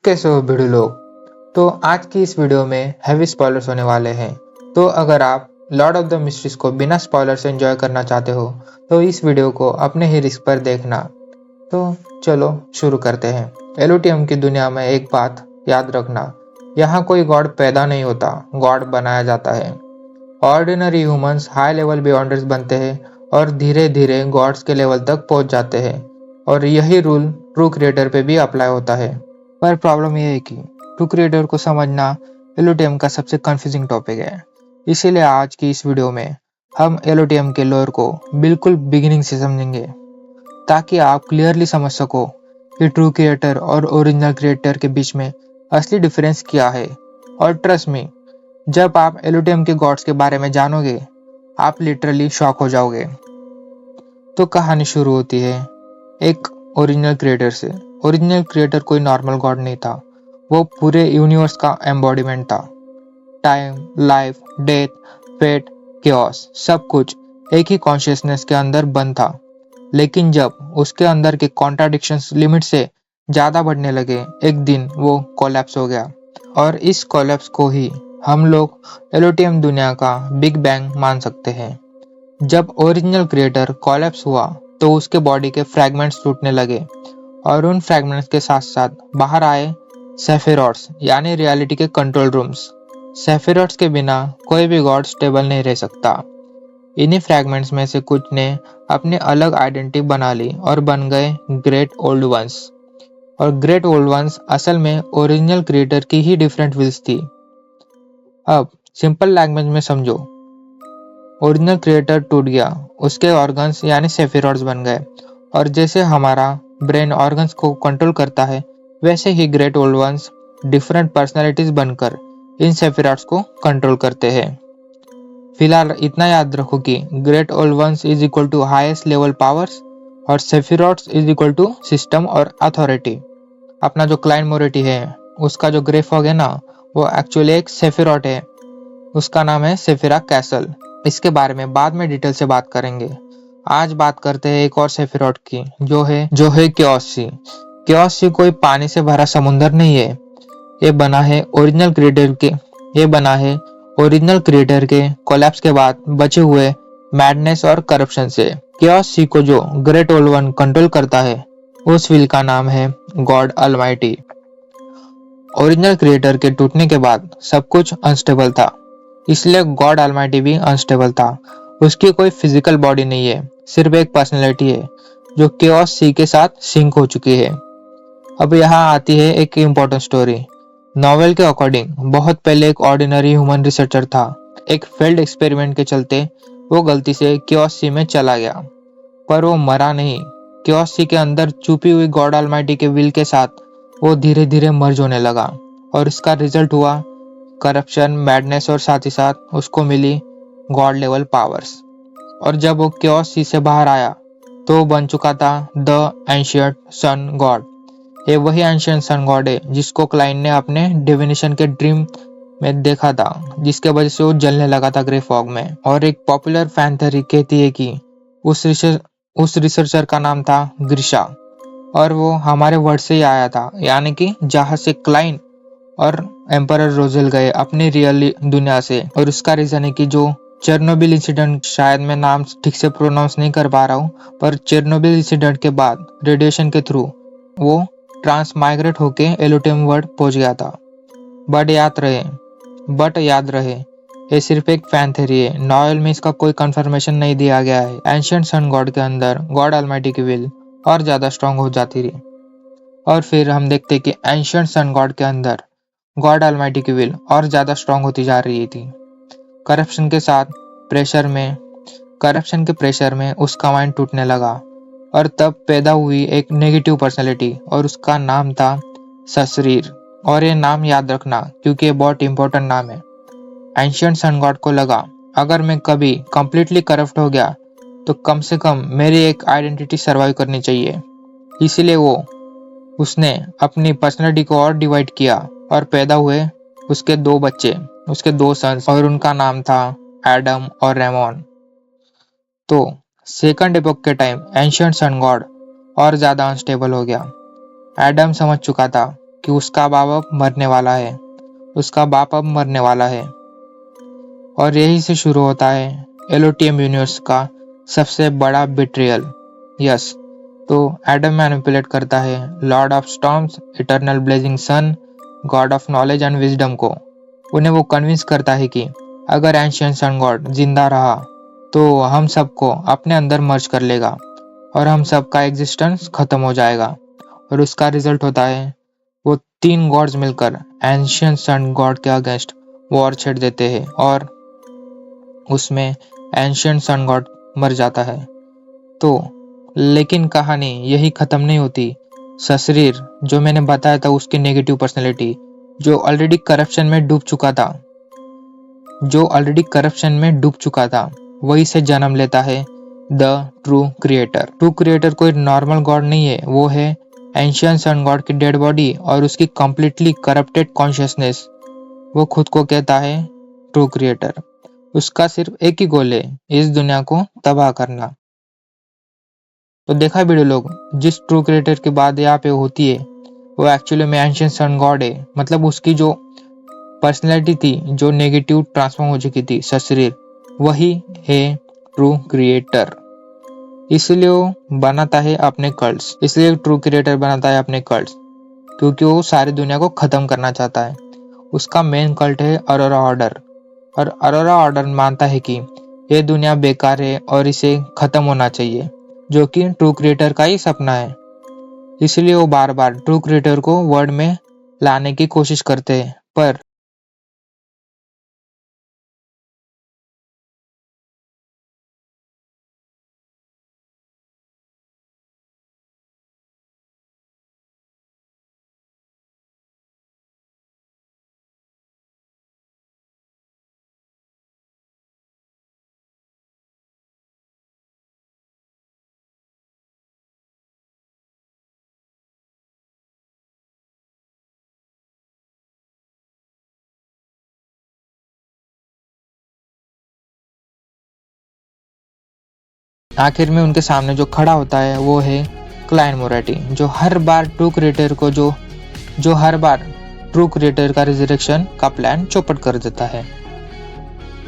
कैसे हो भिड़ू लोग। तो आज की इस वीडियो में हैवी स्पॉयलर्स होने वाले हैं। तो अगर आप लॉर्ड ऑफ द मिस्ट्रीज को बिना स्पॉयलर से एंजॉय करना चाहते हो तो इस वीडियो को अपने ही रिस्क पर देखना। तो चलो शुरू करते हैं। एलोटियम की दुनिया में एक बात याद रखना, यहाँ कोई गॉड पैदा नहीं होता, गॉड बनाया जाता है। Ordinary humans high level Beyonders बनते हैं और धीरे धीरे गॉड्स के लेवल तक पहुंच जाते हैं, और यही रूल ट्रू क्रिएटर पे भी अप्लाई होता है। पर प्रॉब्लम यह है कि ट्रू क्रिएटर को समझना एलोटियम का सबसे कंफ्यूजिंग टॉपिक है। इसीलिए आज की इस वीडियो में हम एलोटियम के लोर को बिल्कुल बिगिनिंग से समझेंगे, ताकि आप क्लियरली समझ सको कि ट्रू क्रिएटर और ओरिजिनल क्रिएटर के बीच में असली डिफरेंस क्या है। और ट्रस्ट मी, जब आप एलोटियम के गॉड्स के बारे में जानोगे आप लिटरली शॉक हो जाओगे। तो कहानी शुरू होती है एक ओरिजिनल क्रिएटर से। ओरिजिनल क्रिएटर कोई नॉर्मल गॉड नहीं था, वो पूरे यूनिवर्स का एम्बॉडीमेंट था। Time, life, death, fate, chaos, सब कुछ एक ही कॉन्शियसनेस के अंदर बंद था। लेकिन जब उसके अंदर के कॉन्ट्राडिक्शंस लिमिट से ज्यादा बढ़ने लगे, एक दिन वो कोलैप्स हो गया। और इस कोलैप्स को ही हम लोग एलोटियम दुनिया का बिग बैंग मान सकते हैं। जब ओरिजिनल क्रिएटर कोलैप्स हुआ तो उसके बॉडी के फ्रैगमेंट्स टूटने लगे, और उन फ्रैगमेंट्स के साथ साथ बाहर आए सेफिरॉट्स, यानी रियलिटी के कंट्रोल रूम्स। सेफिरॉट्स के बिना कोई भी गॉड स्टेबल नहीं रह सकता। इन्हीं फ्रैगमेंट्स में से कुछ ने अपनी अलग आइडेंटिटी बना ली और बन गए ग्रेट ओल्ड वंस। और ग्रेट ओल्ड वंस असल में ओरिजिनल क्रिएटर की ही डिफरेंट विल्स थी। अब सिंपल लैंग्वेज में समझो, ओरिजिनल क्रिएटर टूट गया, उसके ऑर्गन्स यानी सेफिरॉट्स बन गए, और जैसे हमारा ब्रेन ऑर्गन्स को कंट्रोल करता है, वैसे ही great old ones different personalities बनकर इन सेफिरॉट्स को कंट्रोल करते हैं। फिलहाल इतना याद रखो कि great old ones is equal to highest level powers और Sephirots is equal to system और अथॉरिटी। अपना जो क्लाइंट मोरेटी है, उसका जो ग्रे फॉग है ना, वो एक्चुअली एक सेफिरॉट है। उसका नाम है सेफिरा कैसल। इसके बारे में बाद में डिटेल से बात करेंगे। आज बात करते हैं एक और सेफिरॉट की, जो है क्योसी। क्योसी कोई पानी से भरा समुंदर नहीं है। ये बना है ओरिजिनल क्रिएटर के कोलैप्स के बाद बचे हुए मैडनेस और करप्शन से। क्योसी को जो ग्रेट ओल्ड वन कंट्रोल करता है, उस विल का नाम है गॉड अलमाइटी। ओरिजिनल क्रिएटर के टूटने के बाद सब कुछ अनस्टेबल था, इसलिए गॉड अलमाइटी भी अनस्टेबल था। उसकी कोई फिजिकल बॉडी नहीं है, सिर्फ एक पर्सनैलिटी है जो केओस सी के साथ सिंक हो चुकी है। अब यहाँ आती है एक इम्पोर्टेंट स्टोरी। नॉवेल के अकॉर्डिंग बहुत पहले एक ऑर्डिनरी ह्यूमन रिसर्चर था। एक फेल्ड एक्सपेरिमेंट के चलते वो गलती से केओस सी में चला गया, पर वो मरा नहीं। केओस सी के अंदर छुपी हुई गॉड अलमाइटी के विल के साथ वो धीरे धीरे मर्ज होने लगा, और इसका रिजल्ट हुआ करप्शन, मैडनेस, और साथ ही साथ उसको मिली गॉड लेवल पावर्स। और जब वो केओस सी से बाहर आया तो वो बन चुका था द एंशिएंट सन गॉड। ये वही एंशिएंट सन गॉड है जिसको क्लाइंट ने अपने डिविनेशन के ड्रीम में देखा था, जिसके वजह से वो जलने लगा था ग्रे फॉग में। और एक पॉपुलर फैन थ्योरी कहती है कि उस रिसर्चर का नाम था ग्रिशा, और वो हमारे वर्ड से ही आया था, यानी कि जहां से क्लाइंट और एम्परर रोजेल गए अपनी रियल दुनिया से। और उसका रीजन है कि जो चेरनोबिल इंसिडेंट, शायद मैं नाम ठीक से प्रोनाउंस नहीं कर पा रहा हूँ, पर चेरनोबिल इंसिडेंट के बाद रेडिएशन के थ्रू वो ट्रांसमाइग्रेट होके एलोटियम वर्ल्ड पहुंच गया था। बट याद रहे, ये सिर्फ एक फैन थ्योरी है। नॉवेल में इसका कोई कंफर्मेशन नहीं दिया गया है। एंशिएंट सन गॉड के अंदर गॉड अलमाइटी की विल और ज्यादा स्ट्रांग हो जाती रही, और फिर हम देखते कि एंशिएंट सन गॉड के अंदर गॉड अलमाइटी की विल और ज्यादा स्ट्रांग होती जा रही थी। करप्शन के प्रेशर में उसका माइंड टूटने लगा, और तब पैदा हुई एक नेगेटिव पर्सनैलिटी, और उसका नाम था ससरीर। और ये नाम याद रखना क्योंकि ये बहुत इंपॉर्टेंट नाम है। एंशिएंट सन गॉड को लगा, अगर मैं कभी कंप्लीटली करप्ट हो गया तो कम से कम मेरी एक आइडेंटिटी सर्वाइव करनी चाहिए। इसीलिए उसने अपनी पर्सनैलिटी को और डिवाइड किया, और पैदा हुए उसके दो सन्स, और उनका नाम था एडम और रेमोन। तो सेकंड एपोक के टाइम एंशिएंट सन गॉड और ज्यादा अनस्टेबल हो गया। एडम समझ चुका था कि उसका बाप अब मरने वाला है। और यही से शुरू होता है एलोटियम यूनिवर्स का सबसे बड़ा बिट्रियल। यस, तो एडम मैनिपुलेट करता है lord of storms, eternal blazing sun, god of knowledge and wisdom को। उन्हें वो कन्विंस करता है कि अगर एंशिएंट सन गॉड जिंदा रहा तो हम सबको अपने अंदर मर्ज कर लेगा और हम सबका एग्जिस्टेंस खत्म हो जाएगा। और उसका रिजल्ट होता है वो 3 गॉड्स मिलकर एंशिएंट सन गॉड के अगेंस्ट वॉर छेड़ देते हैं और उसमें एंशिएंट सन गॉड मर जाता है। तो लेकिन कहानी यही खत्म नहीं होती। ससरीर, जो मैंने बताया था, उसकी नेगेटिव पर्सनैलिटी जो ऑलरेडी करप्शन में डूब चुका था वही से जन्म लेता है the true creator. True creator कोई नॉर्मल गॉड नहीं है, वो है एंशिएंट सन गॉड की डेड बॉडी और उसकी कंप्लीटली करप्टेड कॉन्शियसनेस। वो खुद को कहता है ट्रू क्रिएटर। उसका सिर्फ एक ही गोल है, इस दुनिया को तबाह करना। तो देखा वीडियो लोग, जिस ट्रू क्रिएटर की बात यहाँ पे होती है वो एक्चुअली में एंशिएंट सन गॉड है। मतलब उसकी जो पर्सनैलिटी थी, जो नेगेटिव ट्रांसफॉर्म हो चुकी थी ससरीर, वही है ट्रू क्रिएटर। इसलिए वो बनाता है अपने कल्ट्स। इसलिए ट्रू क्रिएटर बनाता है अपने कल्ट्स, क्योंकि वो सारी दुनिया को खत्म करना चाहता है। उसका मेन कल्ट है अरोरा ऑर्डर, और अरोरा ऑर्डर मानता है कि ये दुनिया बेकार है और इसे खत्म होना चाहिए, जो कि ट्रू क्रिएटर का ही सपना है। इसलिए वो बार बार ट्रू क्रिएटर को वर्ल्ड में लाने की कोशिश करते हैं, पर आखिर में उनके सामने जो खड़ा होता है वो है क्लाइंट मोराटी, जो हर बार ट्रू क्रिएटर का रिजरेक्शन का प्लान चौपट कर देता है।